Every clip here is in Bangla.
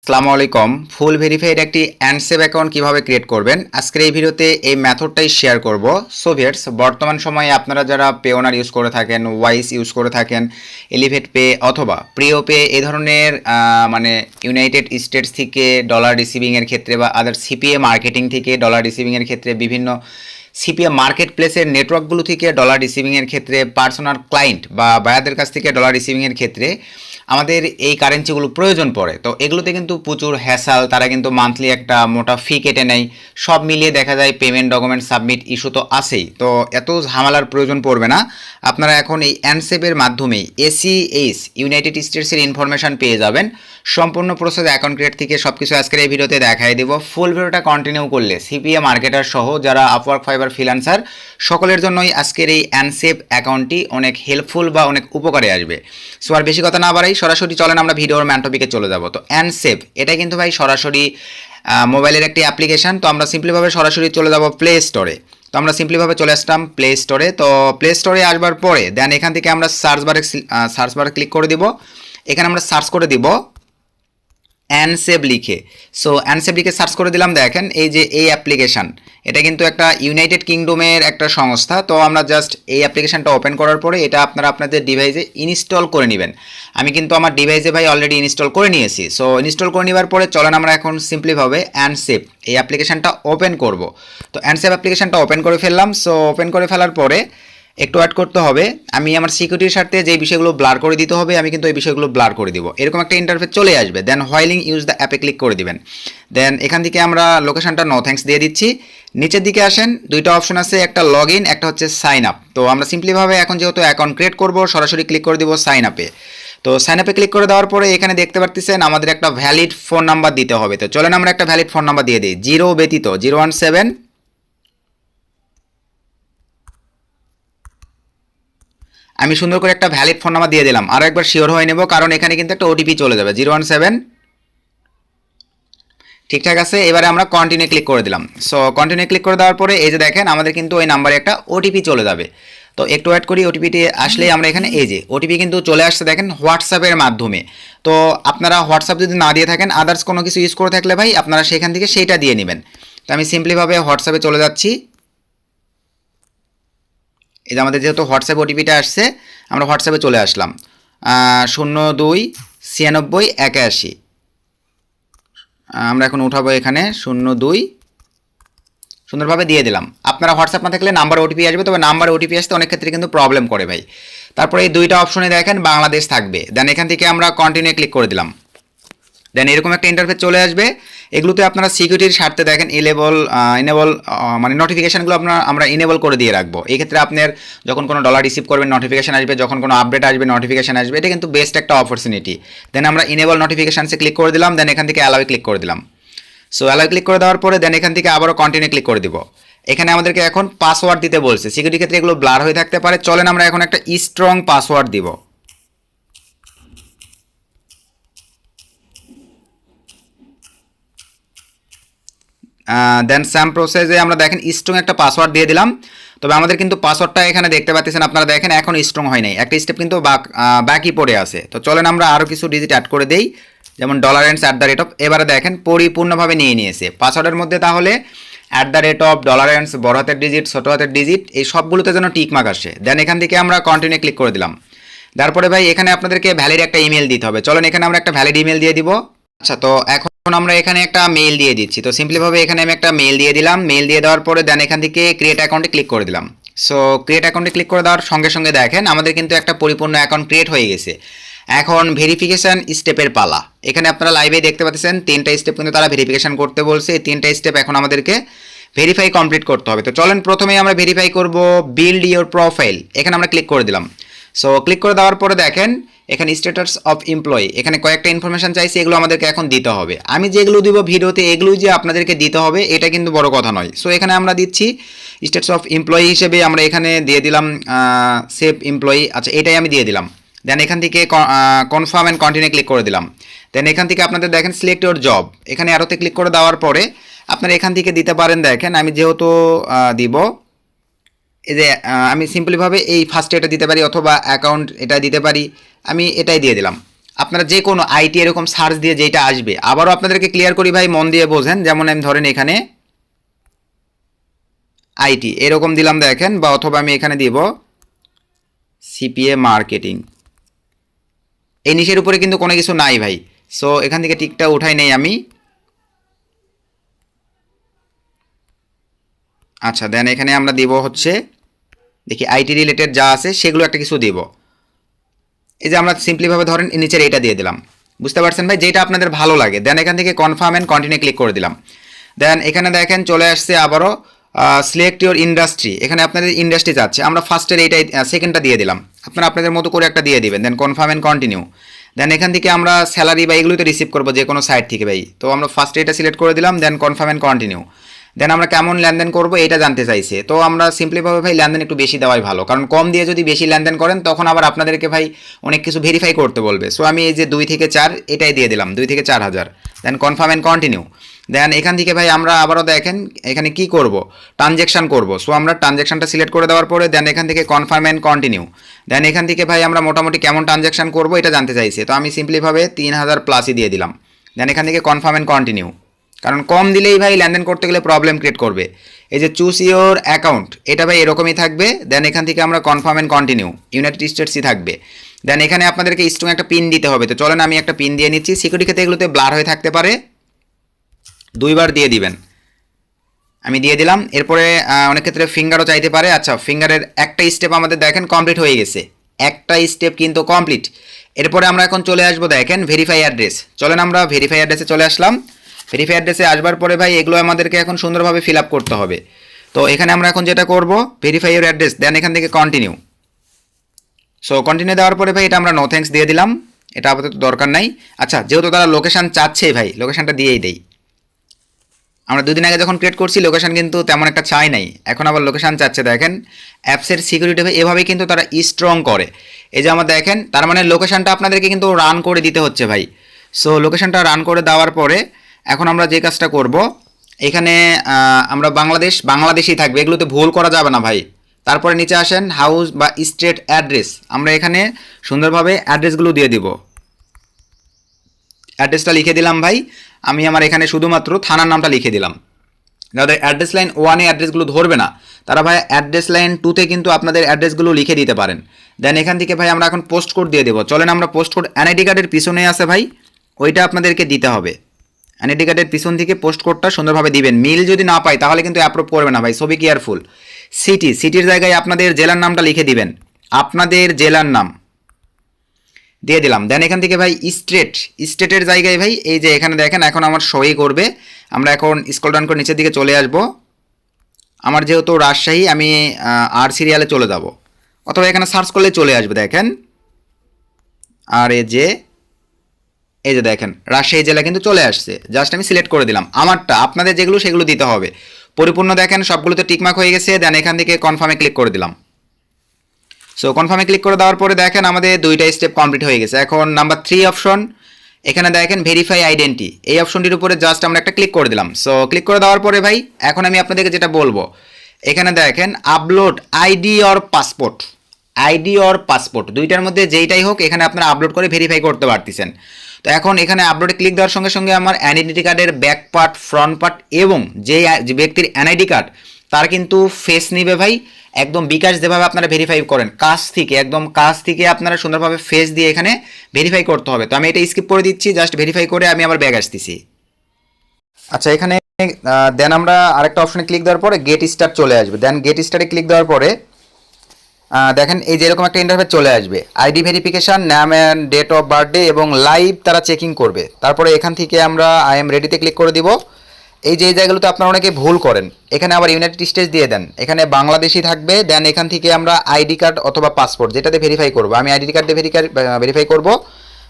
আসসালামু আলাইকুম। ফুল ভেরিফাইড একটি অ্যান্ডসেভ অ্যাকাউন্ট কিভাবে ক্রিয়েট করবেন আজকের এই ভিডিওতে এই মেথডটাই শেয়ার করব। সো ভিউয়ার্স, বর্তমান সময়ে আপনারা যারা পেওনার ইউজ করে থাকেন, ওয়াইস ইউজ করে থাকেন, এলিভেট পে অথবা প্রিয় পে এই ধরনের মানে ইউনাইটেড স্টেটস থেকে ডলার রিসিভিংয়ের ক্ষেত্রে বা আদার সিপিএ মার্কেটিং থেকে ডলার রিসিভিংয়ের ক্ষেত্রে বিভিন্ন সিপিএ মার্কেট প্লেসের নেটওয়ার্কগুলো থেকে ডলার রিসিভিংয়ের ক্ষেত্রে পার্সোনাল ক্লায়েন্ট বা বায়ারদের কাছ থেকে ডলার রিসিভিংয়ের ক্ষেত্রে আমাদের এই কারেন্সিগুলো প্রয়োজন পড়ে। তো এগুলোতে কিন্তু প্রচুর হ্যাসাল, তারা কিন্তু মান্থলি একটা মোটা ফি কেটে নেয়। সব মিলিয়ে দেখা যায় পেমেন্ট ডকুমেন্ট সাবমিট ইস্যু তো আছেই, তো এত ঝামেলার প্রয়োজন পড়বে না। আপনারা এখন এই অ্যান্ডসেভের মাধ্যমেই এসিএইচ ইউনাইটেড স্টেটসের ইনফরমেশান পেয়ে যাবেন। সম্পূর্ণ প্রসেস অ্যাকাউন্ট ক্রিয়েট থেকে সব কিছু আজকের এই ভিডিওতে দেখাই দেবো। ফুল ভিডিওটা কন্টিনিউ করলে সিপিএ মার্কেটার সহ যারা আপওয়ার্ক, ফাইবার, ফ্রিল্যান্সার সকলের জন্যই আজকের এই অ্যান্ডসেভ অ্যাকাউন্টটি অনেক হেল্পফুল বা অনেক উপকারে আসবে। সো আর বেশি কথা না বাড়াই সরাসরি চলেন আমরা ভিডিওর ম্যান টপিকে চলে যাব। তো অ্যান্ডসেভ এটা কিন্তু ভাই সরাসরি মোবাইলের একটি অ্যাপ্লিকেশান। তো আমরা সিম্পলিভাবে সরাসরি চলে যাব প্লে স্টোরে। তো আমরা সিম্পলিভাবে চলে আসলাম প্লে স্টোরে। তো প্লে স্টোরে আসবার পরে দেন এখান থেকে আমরা সার্চ বারে ক্লিক করে দিব। এখানে আমরা সার্চ করে দিব অ্যান্ডসেভ লিখে। সো অ্যান্ডসেভ লিখে সার্চ করে দিলাম। দেখেন এই যে এই অ্যাপ্লিকেশান, এটা কিন্তু একটা ইউনাইটেড কিংডমের একটা সংস্থা। তো আমরা জাস্ট এই অ্যাপ্লিকেশানটা ওপেন করার পরে এটা আপনারা আপনাদের ডিভাইসে ইনস্টল করে নেবেন। আমি কিন্তু আমার ডিভাইসে ভাই অলরেডি ইনস্টল করে নিয়েছি। সো ইনস্টল করে নেওয়ার পরে চলেন আমরা এখন সিম্পলিভাবে অ্যান্ডসেভ এই অ্যাপ্লিকেশানটা ওপেন করব। তো অ্যান্ডসেভ অ্যাপ্লিকেশানটা ওপেন করে ফেললাম। সো ওপেন করে ফেলার পরে একটু অ্যাড করতে হবে। আমি আমার সিকিউরিটির স্বার্থে যে বিষয়গুলো ব্লার করে দিতে হবে আমি কিন্তু এই বিষয়গুলো ব্লার করে দিব। এরকম একটা ইন্টারফেস চলে আসবে। দেন হোয়াইলিং ইউজ দ্য অ্যাপে ক্লিক করে দিবেন। দেন এখান থেকে আমরা লোকেশনটা নো থ্যাঙ্কস দিয়ে দিচ্ছি। নিচের দিকে আসেন, দুইটা অপশন আছে, একটা লগ ইন, একটা হচ্ছে সাইন আপ। তো আমরা সিম্পলিভাবে এখন যেহেতু অ্যাকাউন্ট ক্রিয়েট করব সরাসরি ক্লিক করে দিব সাইন আপে। তো সাইন আপে ক্লিক করে দেওয়ার পরে এখানে দেখতে পাচ্ছেন আমাদের একটা ভ্যালিড ফোন নাম্বার দিতে হবে। তো চলেন আমরা একটা ভ্যালিড ফোন নাম্বার দিয়ে দিই, 0 ব্যতীত 017। আমি সুন্দর করে একটা ভ্যালিড ফোন নাম্বার দিয়ে দিলাম। আরও একবার শিওর হয়ে নেব, কারণ এখানে কিন্তু একটা ওটিপি চলে যাবে 017। ঠিকঠাক আছে। এবারে আমরা কন্টিনিউ ক্লিক করে দিলাম। সো কন্টিনিউ ক্লিক করে দেওয়ার পরে এই যে দেখেন আমাদের কিন্তু ওই নাম্বারে একটা ওটিপি চলে যাবে। তো একটু ওয়েট করি, ওটিপিটি আসলেই আমরা এখানে এই যে ওটিপি কিন্তু চলে আসছে দেখেন হোয়াটসঅ্যাপের মাধ্যমে। তো আপনারা হোয়াটসঅ্যাপ যদি না দিয়ে থাকেন, আদার্স কোনো কিছু ইউজ করে থাকলে ভাই আপনারা সেখান থেকে সেইটা দিয়ে নেবেন। তো আমি সিম্পলিভাবে হোয়াটসঅ্যাপে চলে যাচ্ছি। এই যে আমাদের যেহেতু হোয়াটসঅ্যাপ ওটিপিটা আসছে, আমরা হোয়াটসঅ্যাপে চলে আসলাম। 029681। আমরা এখন উঠাবো এখানে 02, সুন্দরভাবে দিয়ে দিলাম। আপনারা হোয়াটসঅ্যাপ না থাকলে নাম্বার ওটিপি আসবে, তবে নাম্বার ওটিপি আসতে অনেক ক্ষেত্রে কিন্তু প্রবলেম করে ভাই। তারপরে এই দুইটা অপশনে দেখেন বাংলাদেশ থাকবে। দেন এখান থেকে আমরা কন্টিনিউ ক্লিক করে দিলাম। দেন এরকম একটা ইন্টারফেস চলে আসবে। এগুলোতে আপনারা সিকিউরিটির স্বার্থে দেখেন ইনেবল মানে নোটিফিকেশানগুলো আমরা ইনেবল করে দিয়ে রাখবো। এই ক্ষেত্রে আপনার যখন কোনো ডলার রিসিভ করবেন নোটিফিকেশান আসবে, যখন কোনো আপডেট আসবে নোটিফিকেশান আসবে। এটা কিন্তু বেস্ট একটা অপরচুনিটি। দেন আমরা ইনেবল নোটিফিকেশানসে ক্লিক করে দিলাম। দেন এখান থেকে অ্যালাউয়ে ক্লিক করে দিলাম। সো অ্যালাউ ক্লিক করে দেওয়ার পরে দেন এখান থেকে আবারও কন্টিনিউ ক্লিক করে দিব। এখানে আমাদেরকে এখন পাসওয়ার্ড দিতে বলছে। সিকিউরিটি ক্ষেত্রে এগুলো ব্লার হয়ে থাকতে পারে। চলেন আমরা এখন একটা স্ট্রং পাসওয়ার্ড দিব। দেন স্যাম প্রসেসে আমরা দেখেন স্ট্রং একটা পাসওয়ার্ড দিয়ে দিলাম। তবে আমাদের কিন্তু পাসওয়ার্ডটা এখানে দেখতে পাচ্ছেন আপনারা, দেখেন এখন স্ট্রং হয় নাই, একটা স্টেপ কিন্তু বাকি পড়ে আছে। তো চলেন আমরা আরও কিছু ডিজিট অ্যাড করে দেই, যেমন $@। এবারে দেখেন পরিপূর্ণভাবে নিয়ে নিয়েছে পাসওয়ার্ডের মধ্যে। তাহলে $, বড় হাতের ডিজিট, ছোটো হাতের ডিজিট, এই সবগুলোতে যেন টিকমার্ক আসে। দেন এখান থেকে আমরা কন্টিনিউ ক্লিক করে দিলাম। তারপরে ভাই এখানে আপনাদেরকে ভ্যালিড একটা ইমেল দিতে হবে। চলেন এখানে আমরা একটা ভ্যালিড ইমেল দিয়ে দিব। আচ্ছা, তো এখন আমরা এখানে একটা মেইল দিয়ে দিচ্ছি। তো সিম্পলিভাবে এখানে আমি একটা মেইল দিয়ে দিলাম। মেইল দিয়ে দেওয়ার পরে দেন এখান থেকে ক্রিয়েট অ্যাকাউন্টে ক্লিক করে দিলাম। সো ক্রিয়েট অ্যাকাউন্টে ক্লিক করে দেওয়ার সঙ্গে সঙ্গে দেখেন আমাদের কিন্তু একটা পরিপূর্ণ অ্যাকাউন্ট ক্রিয়েট হয়ে গেছে। এখন ভেরিফিকেশান স্টেপের পালা। এখানে আপনারা লাইভে দেখতে পাচ্ছেন 3টা স্টেপ কিন্তু তারা ভেরিফিকেশান করতে বলছে। এই 3টা স্টেপ এখন আমাদেরকে ভেরিফাই কমপ্লিট করতে হবে। তো চলেন প্রথমেই আমরা ভেরিফাই করব বিল্ড ইওর প্রোফাইল। এখানে আমরা ক্লিক করে দিলাম। সো ক্লিক করে দেওয়ার পরে দেখেন এখানে স্ট্যাটাস অফ এমপ্লয়ি, এখানে কয়েকটা ইনফরমেশন চাইছে, এগুলো আমাদেরকে এখন দিতে হবে। আমি যেগুলো দিব ভিডিওতে এগুলো যে আপনাদেরকে দিতে হবে এটা কিন্তু বড় কথা নয়। সো এখানে আমরা দিচ্ছি স্ট্যাটাস অফ এমপ্লয়ি হিসেবে আমরা এখানে দিয়ে দিলাম সেভ এমপ্লয়ি। আচ্ছা, এটাই আমি দিয়ে দিলাম। দেন এখান থেকে কনফার্ম অ্যান্ড কন্টিনিউ ক্লিক করে দিলাম। দেন এখান থেকে আপনাদের দেখেন সিলেক্ট ইওর জব, এখানে আরোতে ক্লিক করে দেওয়ার পরে আপনারা এখান থেকে দিতে পারেন। দেখেন আমি যেহেতু দিব, এই যে আমি সিম্পলিভাবে এই ফার্স্টে এটা দিতে পারি অথবা অ্যাকাউন্ট এটা দিতে পারি। আমি এটাই দিয়ে দিলাম। আপনারা যে কোনো আইটি এরকম সার্চ দিয়ে যেটা আসবে, আবারও আপনাদেরকে ক্লিয়ার করি ভাই, মন দিয়ে বোঝেন। যেমন আমি ধরেন এখানে আইটি এরকম দিলাম দেখেন, বা অথবা আমি এখানে দিব সিপিএ মার্কেটিং, এই নিচের উপরে কিন্তু কোনো কিছু নাই ভাই। সো এখান থেকে টিকটা উঠাই নেই আমি। আচ্ছা, দেন এখানে আমরা দিব হচ্ছে দেখি আইটি রিলেটেড যা আছে সেগুলো একটা কিছু দিব। এই যে আমরা সিম্পলিভাবে ধরেন নিচের এটা দিয়ে দিলাম, বুঝতে পারছেন ভাই, যেটা আপনাদের ভালো লাগে। দেন এখান থেকে কনফার্ম অ্যান্ড কন্টিনিউ ক্লিক করে দিলাম। দেন এখানে দেখেন চলে আসছে আবারও সিলেক্ট ইউর ইন্ডাস্ট্রি, এখানে আপনাদের ইন্ডাস্ট্রি যাচ্ছে, আমরা ফার্স্টের এইটাই সেকেন্ডটা দিয়ে দিলাম, আপনারা আপনাদের মতো করে একটা দিয়ে দিবেন। দেন কনফার্ম অ্যান্ড কন্টিনিউ। দেন এখান থেকে আমরা স্যালারি বা এগুলোতে রিসিভ করবো যে কোনো সাইট থেকে ভাই, তো আমরা ফার্স্টে এটা সিলেক্ট করে দিলাম। দেন কনফার্ম অ্যান্ড কন্টিনিউ। দেন আমরা কেমন লেনদেন করবো এটা জানতে চাইছে, তো আমরা সিম্পলিভাবে ভাই লেনদেন একটু বেশি দেওয়াই ভালো, কারণ কম দিয়ে যদি বেশি লেনদেন করেন তখন আবার আপনাদেরকে ভাই অনেক কিছু ভেরিফাই করতে বলবে। সো আমি এই যে 2 থেকে 4 এটাই দিয়ে দিলাম, 2 থেকে 4,000। দেন কনফার্ম অ্যান্ড কন্টিনিউ। দেন এখান থেকে ভাই আমরা আবারও দেখেন এখানে কি করব, ট্রানজ্যাকশন করব। সো আমরা ট্রানজ্যাকশনটা সিলেক্ট করে দেওয়ার পরে দেন এখান থেকে কনফার্ম অ্যান্ড কন্টিনিউ। দেন এখান থেকে ভাই আমরা মোটামুটি কেমন ট্রানজ্যাকশন করব এটা জানতে চাইছে, তো আমি সিম্পলিভাবে 3,000 প্লাসই দিয়ে দিলাম। দেন এখান থেকে কনফার্ম অ্যান্ড কন্টিনিউ, কারণ কম দিলেই ভাই লেনদেন করতে গেলে প্রবলেম ক্রিয়েট করবে। এই যে চুজ ইওর অ্যাকাউন্ট এটা ভাই এরকমই থাকবে। দেন এখান থেকে আমরা কনফার্ম অ্যান্ড কন্টিনিউ, ইউনাইটেড স্টেটসই থাকবে। দেন এখানে আপনাদেরকে স্ট্রং একটা পিন দিতে হবে, তো চলেন আমি একটা পিন দিয়ে নিচ্ছি। সিকিউরিটি ক্ষেত্রে এগুলোতে ব্লার হয়ে থাকতে পারে, 2বার দিয়ে দিবেন। আমি দিয়ে দিলাম। এরপরে অনেক ক্ষেত্রে ফিঙ্গারও চাইতে পারে। আচ্ছা, ফিঙ্গারের একটা স্টেপ আমাদের দেখেন কমপ্লিট হয়ে গেছে, একটা স্টেপ কিন্তু কমপ্লিট। এরপরে আমরা এখন চলে আসবো দেখেন ভেরিফাই অ্যাড্রেস। চলেন আমরা ভেরিফাই অ্যাড্রেসে চলে আসলাম। ভেরিফাই অ্যাড্রেসে আসবার পরে ভাই এগুলো আমাদেরকে এখন সুন্দরভাবে ফিল আপ করতে হবে। তো এখানে আমরা এখন যেটা করব ভেরিফাই ইউর অ্যাড্রেস, দেন এখান থেকে কন্টিনিউ। সো কন্টিনিউ দেওয়ার পরে ভাই এটা আমরা নো থ্যাঙ্কস দিয়ে দিলাম, এটা আপাতত দরকার নাই। আচ্ছা, যেহেতু তারা লোকেশান চাচ্ছে ভাই লোকেশানটা দিয়েই দেই। আমরা 2 দিন আগে যখন ক্রিয়েট করছি লোকেশান কিন্তু তেমন একটা চাই নাই, এখন আবার লোকেশান চাচ্ছে। দেখেন অ্যাপসের সিকিউরিটি ভাই এভাবেই কিন্তু তারা স্ট্রং করে। এই যে আমরা দেখেন তার মানে লোকেশানটা আপনাদেরকে কিন্তু রান করে দিতে হচ্ছে ভাই। সো লোকেশানটা রান করে দেওয়ার পরে এখন আমরা যে কাজটা করব, এখানে আমরা বাংলাদেশই থাকবে, এগুলোতে ভুল করা যাবে না ভাই। তারপরে নিচে আসেন হাউস বা স্ট্রিট অ্যাড্রেস, আমরা এখানে সুন্দরভাবে অ্যাড্রেসগুলো দিয়ে দিব। অ্যাড্রেসটা লিখে দিলাম ভাই, আমি আমার এখানে শুধুমাত্র থানার নামটা লিখে দিলাম। যাদের অ্যাড্রেস লাইন 1-এ অ্যাড্রেসগুলো ধরবে না তারা ভাই অ্যাড্রেস লাইন 2-তে কিন্তু আপনাদের অ্যাড্রেসগুলো লিখে দিতে পারেন। দেন এখান থেকে ভাই আমরা এখন পোস্ট কোড দিয়ে দেবো। চলেন আমরা পোস্ট কোড এনআইডি কার্ডের পিছনে আছে ভাই, ওইটা আপনাদেরকে দিতে হবে। এনআইডি কার্ডের পিছন থেকে পোস্ট কোডটা সুন্দরভাবে দিবেন। মিল যদি না পাই তাহলে কিন্তু অ্যাপ্রুভ করবে না ভাই, সবই কেয়ারফুল। সিটির জায়গায় আপনাদের জেলার নামটা লিখে দিবেন, আপনাদের জেলার নাম দিয়ে দিলাম। দেন এখান থেকে ভাই স্টেটের জায়গায় ভাই এই যে এখানে দেখেন এখন আমার সই করবে। আমরা এখন স্ক্রল ডাউন করে নিচের দিকে চলে আসব। আমার যেহেতু রাজশাহী আমি আর সিরিয়ালে চলে যাব, অথবা এখানে সার্চ করলে চলে আসবে দেখেন। আর এই যে দেখেন রাজশাহী জেলা কিন্তু চলে আসছে, জাস্ট আমি সিলেক্ট করে দিলাম আমারটা। আপনাদের যেগুলো সেগুলো দিতে হবে পরিপূর্ণ। দেখেন সবগুলোতে টিকমার্ক হয়ে গেছে। দেন এখান থেকে কনফার্মে ক্লিক করে দিলাম। সো কনফার্মে ক্লিক করে দেওয়ার পরে দেখেন আমাদের 2টা স্টেপ কমপ্লিট হয়ে গেছে। এখন নাম্বার 3 অপশন, এখানে দেখেন ভেরিফাই আইডেন্টি, এই অপশনটির উপরে জাস্ট আমরা একটা ক্লিক করে দিলাম। সো ক্লিক করে দেওয়ার পরে ভাই এখন আমি আপনাদেরকে যেটা বলবো, এখানে দেখেন আপলোড আইডি অর পাসপোর্ট, দুইটার মধ্যে যেইটাই হোক এখানে আপনারা আপলোড করে ভেরিফাই করতে পারতেছেন। তো এখন এখানে আপলোডে ক্লিক দেওয়ার সঙ্গে সঙ্গে আমার আইডেন্টি কার্ডের ব্যাক পার্ট, ফ্রন্ট পার্ট এবং যে ব্যক্তির এনআইডি কার্ড তার কিন্তু ফেস নিবে ভাই। একদম বিকাশ যেভাবে আপনারা ভেরিফাই করেন একদম কাছ থেকে আপনারা সুন্দরভাবে ফেস দিয়ে এখানে ভেরিফাই করতে হবে। তো আমি এটা স্কিপ করে দিচ্ছি, জাস্ট ভেরিফাই করে আমি আবার ব্যাক আসতেছি। আচ্ছা, এখানে দেন আমরা আরেকটা অপশনে ক্লিক দেওয়ার পরে গেট স্টার্ট চলে আসবে। দেন গেট স্টার্টে ক্লিক দেওয়ার পরে দেখেন এই যে এরকম একটা ইন্টারফেস চলে আসবে। ID verification, name and date of birthday এবং লাইভ তারা চেকিং করবে। তারপরে এখান থেকে আমরা আই এম রেডিতে ক্লিক করে দিব। এই যে জায়গাগুলোতে আপনারা অনেকে ভুল করেন, এখানে আবার ইউনাইটেড স্টেটস দিয়ে দেন, এখানে বাংলাদেশি থাকবে। দেন এখান থেকে আমরা আইডি কার্ড অথবা পাসপোর্ট যেটাতে ভেরিফাই করব, আমি আইডি কার্ড দিয়ে ভেরিফাই করব,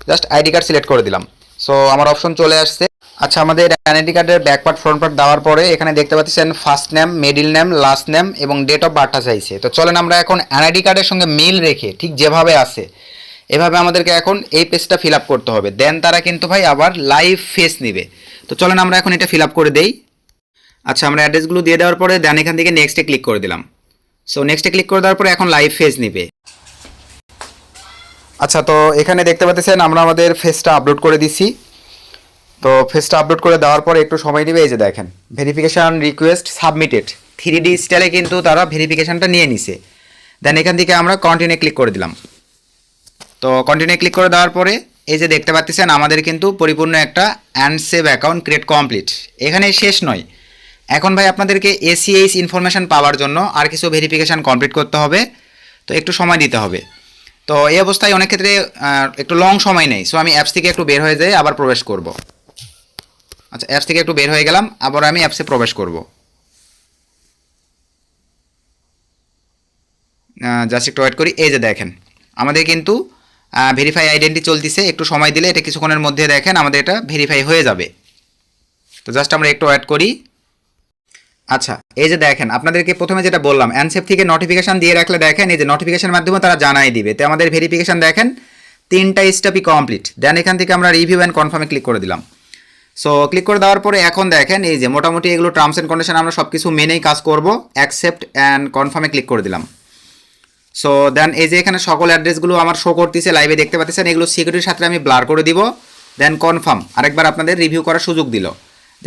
জাস্ট আইডি কার্ড সিলেক্ট করে দিলাম। সো আমার অপশন চলে আসছে। আচ্ছা, আমাদের আইডেন্টি কার্ডের ব্যাক পার্ট ফ্রন্ট পার্ট দেওয়ার পরে এখানে দেখতে পাচ্ছেন first name, middle name, last name এবং ডেট অফ বার্থটা চাইছে। তো চলেন আমরা এখন এনআইডি কার্ডের সঙ্গে মিল রেখে ঠিক যেভাবে আছে এভাবে আমাদেরকে এখন এই পেজটা ফিল আপ করতে হবে। দেন তারা কিন্তু ভাই আবার লাইভ ফেস নেবে। তো চলেন আমরা এখন এটা ফিল আপ করে দেই। আচ্ছা, আমরা অ্যাড্রেসগুলো দিয়ে দেওয়ার পরে দেন এখান থেকে নেক্সটে ক্লিক করে দিলাম। সো নেক্সটে ক্লিক করে দেওয়ার পরে এখন লাইভ ফেস নেবে। আচ্ছা, তো এখানে দেখতে পাচ্ছেন আমরা আমাদের ফেসটা আপলোড করে দিছি। তো ফেসটা আপলোড করে দেওয়ার পরে একটু সময় নেবে। এই যে দেখেন ভেরিফিকেশান রিকোয়েস্ট সাবমিটেড, 3D স্টাইলে কিন্তু তারা ভেরিফিকেশানটা নিয়ে নিছে। দেন এখান থেকে আমরা কন্টিনিউ ক্লিক করে দিলাম। তো কন্টিনিউ ক্লিক করে দেওয়ার পরে এই যে দেখতে পাচ্ছেন আমাদের কিন্তু পরিপূর্ণ একটা অ্যান্ডসেভ অ্যাকাউন্ট ক্রিয়েট কমপ্লিট। এখানে শেষ নয়, এখন ভাই আপনাদেরকে এসিএইচ ইনফরমেশান পাওয়ার জন্য আর কিছু ভেরিফিকেশান কমপ্লিট করতে হবে, তো একটু সময় দিতে হবে। তো এই অবস্থায় অনেক ক্ষেত্রে একটু লং সময় নেই। সো আমি অ্যাপস থেকে একটু বের হয়ে যাই, আবার প্রবেশ করব। আচ্ছা, অ্যাপস থেকে একটু বের হয়ে গেলাম, আবার আমি অ্যাপসে প্রবেশ করব। জাস্ট একটু ওয়েট করি। এই যে দেখেন আমাদের কিন্তু ভেরিফাই আইডেন্টি চলতেছে, একটু সময় দিলে এটা কিছুক্ষণের মধ্যে দেখেন আমাদের এটা ভেরিফাই হয়ে যাবে। তো জাস্ট আমরা একটু ওয়েট করি। আচ্ছা, এই যে দেখেন আপনাদেরকে প্রথমে যেটা বললাম, অ্যানসেপ থেকে নোটিফিকেশান দিয়ে রাখলে দেখেন এই যে নোটিফিকেশানের মাধ্যমে তারা জানাই দিবে। তো আমাদের ভেরিফিকেশান দেখেন 3টা স্টেপই কমপ্লিট। দেন এখান থেকে আমরা রিভিউ অ্যান্ড কনফার্মে ক্লিক করে দিলাম। সো ক্লিক করে দেওয়ার পরে এখন দেখেন এই যে মোটামুটি এগুলো টার্মস অ্যান্ড কন্ডিশন আমরা সব কিছু মেনেই কাজ করব। অ্যাকসেপ্ট অ্যান্ড কনফার্মে ক্লিক করে দিলাম। সো দেন এই যে এখানে সকল অ্যাড্রেসগুলো আমার শো করতেছে, লাইভে দেখতে পাচ্ছেন। এগুলো সিকিউরিটির সাথে আমি ব্লার করে দিব। দেন কনফার্ম, আরেকবার আপনাদের রিভিউ করার সুযোগ দিল।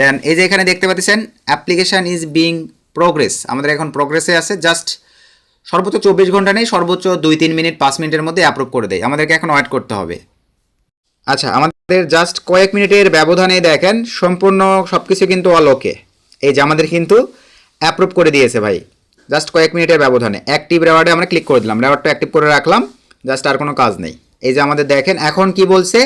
দেন এই যে এখানে দেখতে পাচ্ছেন অ্যাপ্লিকেশান ইজ বিং প্রোগ্রেস, আমাদের এখন প্রোগ্রেসে আছে। জাস্ট সর্বোচ্চ 24 ঘন্টা নেই, সর্বোচ্চ 2-3 মিনিট 5 মিনিটের মধ্যে অ্যাপ্রুভ করে দেয়। আমাদেরকে এখন ওয়েট করতে হবে। আচ্ছা, আমাদের জাস্ট কয়েক মিনিটের ব্যবধানে দেখেন সম্পূর্ণ সব কিছু কিন্তু অল ওকে। এই যে আমাদের কিন্তু অ্যাপ্রুভ করে দিয়েছে ভাই, জাস্ট কয়েক মিনিটের ব্যবধানে। অ্যাক্টিভ রেওয়ার্ডে আমরা ক্লিক করে দিলাম, রেওয়ার্ডটা অ্যাক্টিভ করে রাখলাম, জাস্ট আর কোনো কাজ নেই। এই যে আমাদের দেখেন এখন কি বলছে,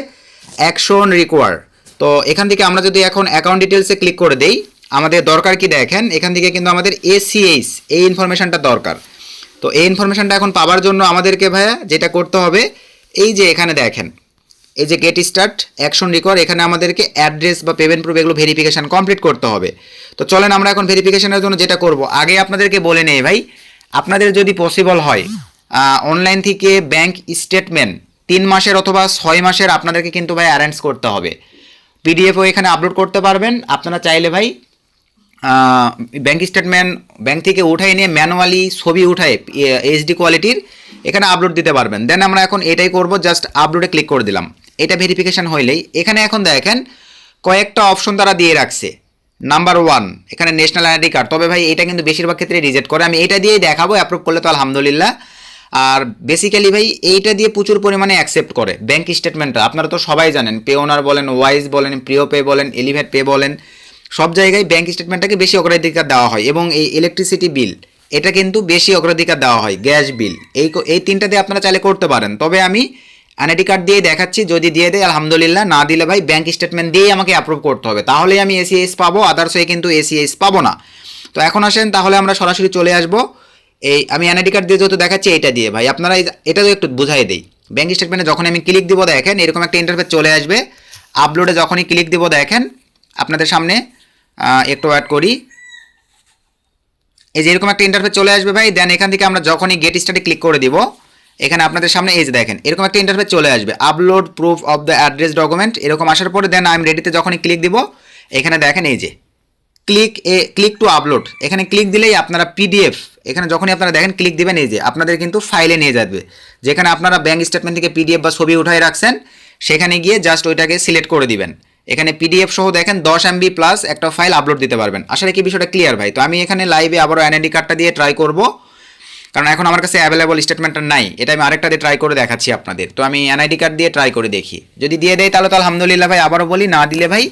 অ্যাকশন রিকোয়ার। তো এখান থেকে আমরা যদি এখন অ্যাকাউন্ট ডিটেলসে ক্লিক করে দেই, আমাদের দরকার কি দেখেন এখান থেকে কিন্তু আমাদের এসিএইচ এই ইনফরমেশানটা দরকার। তো এই ইনফরমেশানটা এখন পাওয়ার জন্য আমাদেরকে ভাইয়া যেটা করতে হবে, এই যে এখানে দেখেন এই যে গেট স্টার্ট অ্যাকশন রিকোয়ার, এখানে আমাদেরকে অ্যাড্রেস বা পেমেন্ট প্রুফ এগুলো ভেরিফিকেশান কমপ্লিট করতে হবে। তো চলেন আমরা এখন ভেরিফিকেশানের জন্য যেটা করব, আগে আপনাদেরকে বলে নেই ভাই, আপনাদের যদি পসিবল হয় অনলাইন থেকে ব্যাংক স্টেটমেন্ট 3 মাসের অথবা 6 মাসের আপনাদেরকে কিন্তু ভাই অ্যারেঞ্জ করতে হবে। পিডিএফও এখানে আপলোড করতে পারবেন। আপনারা চাইলে ভাই ব্যাংক স্টেটমেন্ট ব্যাংক থেকে উঠাই নিয়ে ম্যানুয়ালি ছবি উঠায় এইচডি কোয়ালিটির এখানে আপলোড দিতে পারবেন। দেন আমরা এখন এটাই করব, জাস্ট আপলোডে ক্লিক করে দিলাম। এটা ভেরিফিকেশান হইলেই এখানে এখন দেখেন কয়েকটা অপশন তারা দিয়ে রাখছে। নাম্বার 1 এখানে ন্যাশনাল আইডি কার্ড, তবে ভাই এটা কিন্তু বেশিরভাগ ক্ষেত্রে রিজেক্ট করে। আমি এটা দিয়েই দেখাবো, অ্যাপ্রুভ করলে তো আলহামদুলিল্লাহ। আর বেসিক্যালি ভাই এইটা দিয়ে প্রচুর পরিমাণে অ্যাকসেপ্ট করে ব্যাংক স্টেটমেন্টটা। আপনারা তো সবাই জানেন, পেওনার বলেন, ওয়াইজ বলেন, প্রিয় পে বলেন, এলিভেট পে বলেন, সব জায়গায় ব্যাংক স্টেটমেন্টটাকে বেশি অগ্রাধিকার দেওয়া হয়। এবং এই ইলেকট্রিসিটি বিল এটা কিন্তু বেশি অগ্রাধিকার দেওয়া হয়, গ্যাস বিল, এই 3টা দিয়ে আপনারা চাইলে করতে পারেন। তবে আমি এনআইডি কার্ড দিয়ে দেখাচ্ছি, যদি দিয়ে দেয় আলহামদুলিল্লাহ, না দিলে ভাই ব্যাংক স্টেটমেন্ট দিয়েই আমাকে অ্যাপ্রুভ করতে হবে, তাহলেই আমি এসিএস পাবো, আদার্স হয়ে কিন্তু এসিএস পাবো না। তো এখন আসেন তাহলে আমরা সরাসরি চলে আসবো। এই আমি এনআইডি কার্ড দিয়ে যেহেতু দেখাচ্ছি এইটা দিয়ে, ভাই আপনারা এটা তো একটু বুঝাই দেই। ব্যাংক স্টেটমেন্টে যখন আমি ক্লিক দিব দেখেন এরকম একটা ইন্টারফেস চলে আসবে। আপলোডে যখনই ক্লিক দিব দেখেন আপনাদের সামনে একটু ওয়েট করি, এই যে এরকম একটা ইন্টারফেস চলে আসবে ভাই। দেন এখান থেকে আমরা যখনই গেট স্টার্টে ক্লিক করে দিব, এখানে আপনাদের সামনে এই যে দেখেন এরকম একটা ইন্টারফেস চলে আসবে, upload proof of the address document, এরকম আসার পরে দেন আই এম রেডিতে যখনই ক্লিক দিব, এখানে দেখেন এই যে ক্লিক টু আপলোড, এখানে ক্লিক দিলেই আপনারা পিডিএফ, এখানে যখনই আপনারা দেখেন ক্লিক দিবেন এই যে আপনাদের কিন্তু ফাইলে নিয়ে যাবে, যেখানে আপনারা ব্যাংক স্টেটমেন্ট থেকে পিডিএফ বা ছবি উঠাই রাখছেন, সেখানে গিয়ে জাস্ট ওইটাকে সিলেক্ট করে দিবেন। এখানে পিডিএফ সহ দেখেন 10 MB প্লাস একটা ফাইল আপলোড দিতে পারবেন। আসলে কি বিষয়টা ক্লিয়ার ভাই? তো আমি এখানে লাইভে আবারও এনআইডি কার্ডটা দিয়ে ট্রাই করব, কারণ এখন আমার কাছে অ্যাভেলেবল স্টেটমেন্টটা নাই, এটা আমি আরেকটা দিয়ে ট্রাই করে দেখাচ্ছি আপনাদের। তো আমি এনআইডি কার্ড দিয়ে ট্রাই করে দেখি, যদি দিয়ে দেয় তাহলে তো আলহামদুলিল্লাহ ভাই। আবারও বলি, না দিলে ভাই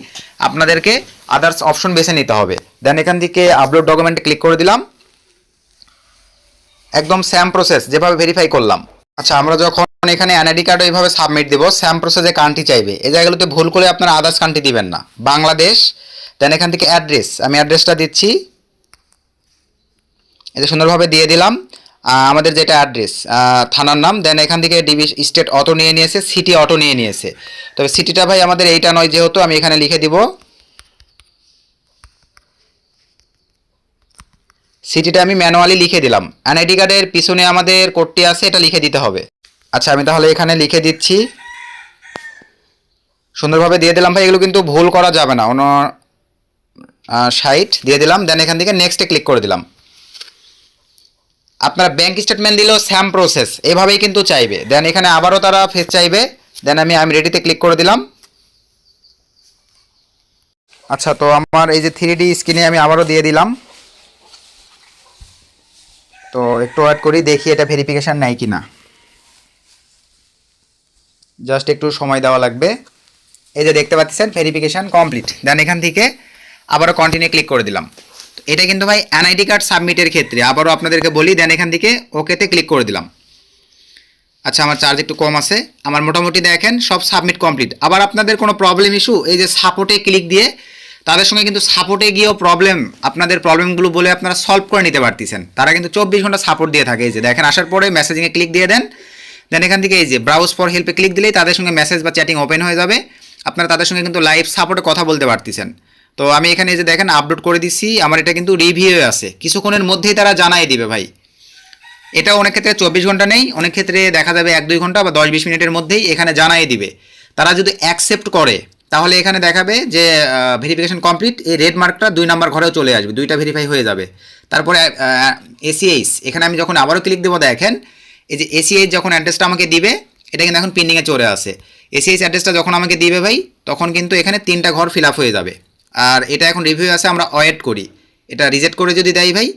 আপনাদেরকে আদার্স অপশন বেছে নিতে হবে। দেন এখান থেকে আপলোড ডকুমেন্টে ক্লিক করে দিলাম, একদম সেম প্রসেস যেভাবে ভেরিফাই করলাম। আচ্ছা, আমরা যখন এখানে এনআইডি কার্ড এইভাবে সাবমিট দিব, সেম প্রসেসে কান্ট্রি চাইবে, এই জায়গাগুলোতে ভুল করে আপনারা আদার্স কান্ট্রি দিবেন না, বাংলাদেশ। দেন এখান থেকে অ্যাড্রেস, আমি অ্যাড্রেসটা দিচ্ছি, এটা সুন্দরভাবে দিয়ে দিলাম আমাদের যেটা অ্যাড্রেস, থানার নাম। দেন এখান থেকে ডিবি স্টেট অটো নিয়ে নিয়েছে, সিটি অটো নিয়ে নিয়েছে, তবে সিটিটা ভাই আমাদের এইটা নয়, যেহেতু আমি এখানে লিখে দিব, সিটিটা আমি ম্যানুয়ালি লিখে দিলাম। এনআইডি কার্ডের পিছনে আমাদের কোডটি আছে, এটা লিখে দিতে হবে। আচ্ছা, আমি তাহলে এখানে লিখে দিচ্ছি, সুন্দরভাবে দিয়ে দিলাম ভাই। এগুলো কিন্তু ভুল করা যাবে না, 59 দিয়ে দিলাম। দেন এখান থেকে নেক্সটে ক্লিক করে দিলাম। আপনারা ব্যাংক স্টেটমেন্ট দিলেও সেম প্রসেস এভাবেই কিন্তু চাইবে। দেন এখানে আবারও তারা ফেস চাইবে। দেন আমি রেডিতে ক্লিক করে দিলাম। আচ্ছা, তো আমার এই যে 3D স্ক্রিনে আমি আবারও দিয়ে দিলাম। তো একটু ওয়েট করি, দেখি এটা ভেরিফিকেশান নেয় কি না। জাস্ট একটু সময় দেওয়া লাগবে। এই যে দেখতে পাচ্ছেন ভেরিফিকেশান কমপ্লিট। দেন এখান থেকে আবারও কন্টিনিউ ক্লিক করে দিলাম। এটা কিন্তু ভাই এনআইডি কার্ড সাবমিটের ক্ষেত্রে আবারও আপনাদেরকে বলি। দেন এখান থেকে ওকেতে ক্লিক করে দিলাম। আচ্ছা, আমার চার্জ একটু কম আছে। আমার মোটামুটি দেখেন সব সাবমিট কমপ্লিট। আবার আপনাদের কোনো প্রবলেম ইস্যু, এই যে সাপোর্টে ক্লিক দিয়ে তাদের সঙ্গে কিন্তু সাপোর্টে গিয়েও আপনাদের প্রবলেমগুলো বলে আপনারা সলভ করে নিতে পারতেছেন। তারা কিন্তু 24 ঘন্টা সাপোর্ট দিয়ে থাকে। এই যে দেখেন, আসার পরে মেসেজিংয়ে ক্লিক দিয়ে দেন। দেন এখান থেকে এই যে ব্রাউজ ফর হেল্পে ক্লিক দিলেই তাদের সঙ্গে মেসেজ বা চ্যাটিং ওপেন হয়ে যাবে। আপনারা তাদের সঙ্গে কিন্তু লাইভ সাপোর্টে কথা বলতে পারতেছেন। তো আমি এখানে এই যে দেখেন আপলোড করে দিচ্ছি। আমার এটা কিন্তু রিভিউ আছে, কিছুক্ষণের মধ্যেই তারা জানাই দিবে ভাই। এটা অনেক ক্ষেত্রে 24 ঘন্টা নেই, অনেক ক্ষেত্রে দেখা যাবে 1-2 ঘন্টা বা 10-20 মিনিটের মধ্যেই এখানে জানাই দিবে। তারা যদি অ্যাকসেপ্ট করে তাহলে এখানে দেখাবে যে ভেরিফিকেশন কমপ্লিট। এই রেড মার্কটা 2 নাম্বার ঘরেও চলে আসবে, 2টা ভেরিফাই হয়ে যাবে। তারপরে এসিএইচ, এখানে আমি যখন আবারও ক্লিক দেবো দেখেন এই যে এসিএইচ যখন অ্যাড্রেসটা আমাকে দিবে, এটা কিন্তু এখন পেন্ডিংয়ে চলে আসে। এসিএইচ অ্যাড্রেসটা যখন আমাকে দিবে ভাই, তখন কিন্তু এখানে 3টা ঘর ফিল আপ হয়ে যাবে। আর এটা এখন রিভিউ আছে, আমরা ওয়েট করি। এটা রিজেক্ট করে যদি দেয় ভাই,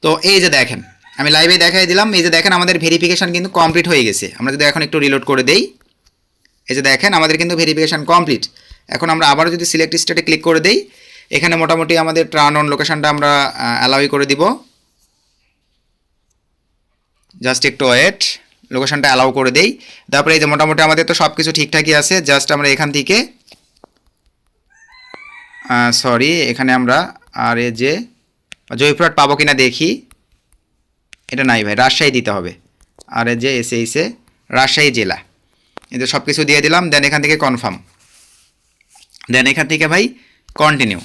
তো এই যে দেখেন আমি লাইভে দেখাই দিলাম। এই যে দেখেন আমাদের ভেরিফিকেশান কিন্তু কমপ্লিট হয়ে গেছে। আমরা যদি এখন একটু রিলোড করে দেই, এই যে দেখেন আমাদের কিন্তু ভেরিফিকেশান কমপ্লিট। এখন আমরা আবারও যদি সিলেক্ট স্টেটে ক্লিক করে দেই, এখানে মোটামুটি আমাদের টার্ন অন লোকেশানটা আমরা অ্যালাউই করে দিব। জাস্ট একটু ওয়েট, লোকেশানটা অ্যালাউ করে দেই। তারপরে এই যে মোটামুটি আমাদের তো সব কিছু ঠিকঠাকই আছে। জাস্ট আমরা এখান থেকে সরি, এখানে আমরা আর এই যে জয়পুরহাট পাবো কিনা দেখি। এটা নাই ভাই, রাজশাহী দিতে হবে। আর এই যে এসএইচে রাজশাহী জেলা, এদের সব কিছু দিয়ে দিলাম। দেন এখান থেকে কনফার্ম। দেন এখান থেকে ভাই কন্টিনিউ।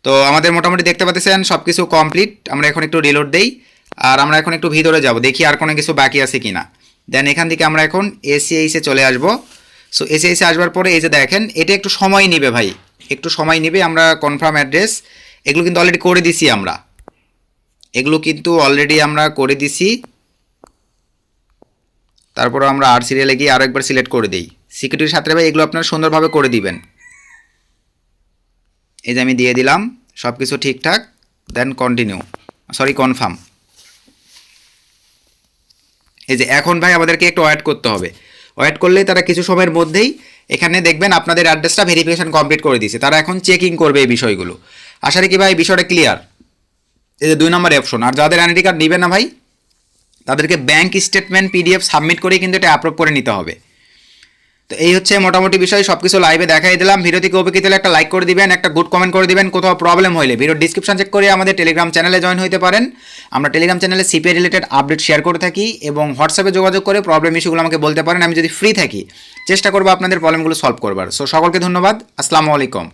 তো আমাদের মোটামুটি দেখতে পাচ্ছেন সব কিছু কমপ্লিট। আমরা এখন একটু রিলোড দেই, আর আমরা এখন একটু ভিতরে যাব, দেখি আর কোনো কিছু বাকি আছে কি না। দেন এখান থেকে আমরা এখন এসিএইচে চলে আসব। সো এসিএইচে আসবার পরে এই যে দেখেন এটা একটু সময় নেবে ভাই, একটু সময় নেবে। আমরা কনফার্ম অ্যাড্রেস এগুলো কিন্তু অলরেডি করে দিছি। আমরা করে দিছি। তারপর আমরা আর সিরিয়ালে গিয়ে আরও একবার সিলেক্ট করে দিই। সিকিউরিটির সাথে ভাই এগুলো আপনারা সুন্দরভাবে করে দিবেন। এই যে আমি দিয়ে দিলাম, সব কিছু ঠিকঠাক। দেন কনফার্ম। এই যে এখন ভাই আমাদেরকে একটু ওয়েট করতে হবে। ওয়েট করলেই তারা কিছু সময়ের মধ্যেই এখানে দেখবেন আপনাদের অ্যাড্রেসটা ভেরিফিকেশন কমপ্লিট করে দিয়েছে। তারা এখন চেকিং করবে এই বিষয়গুলো। আশা রাখি ভাই বিষয়টা ক্লিয়ার। এই যে 2 নম্বর অপশন। আর যাদের এনআইডি কার্ড নেবে না ভাই, তাদেরকে ব্যাংক স্টেটমেন্ট পিডিএফ সাবমিট করেই কিন্তু এটা অ্যাপ্রুভ করে নিতে হবে। তো এই হচ্ছে মোটামুটি বিষয়। সব কিছু লাইভে দেখাই দিলাম। ভিডিও থেকে উপকৃত হলে একটা লাইক করে দিবেন, একটা গুড কমেন্ট করে দিবেন। কোথাও প্রবলেম হলে ভিডিওর ডিসক্রিপশন চেক করে আমাদের টেলিগ্রাম চ্যানেলে জয়েন হতে পারেন। আমরা টেলিগ্রাম চ্যানেলে সিপিআই রিলেটেড আপডেট শেয়ার করে থাকি, এবং হোয়াটসঅ্যাপে যোগাযোগ করে প্রবলেম ইস্যুগুলো আমাকে বলতে পারেন। আমি যদি ফ্রি থাকি চেষ্টা করবো আপনাদের প্রবলেমগুলো সলভ করবার। সো সকলকে ধন্যবাদ। আসসালামু আলাইকুম।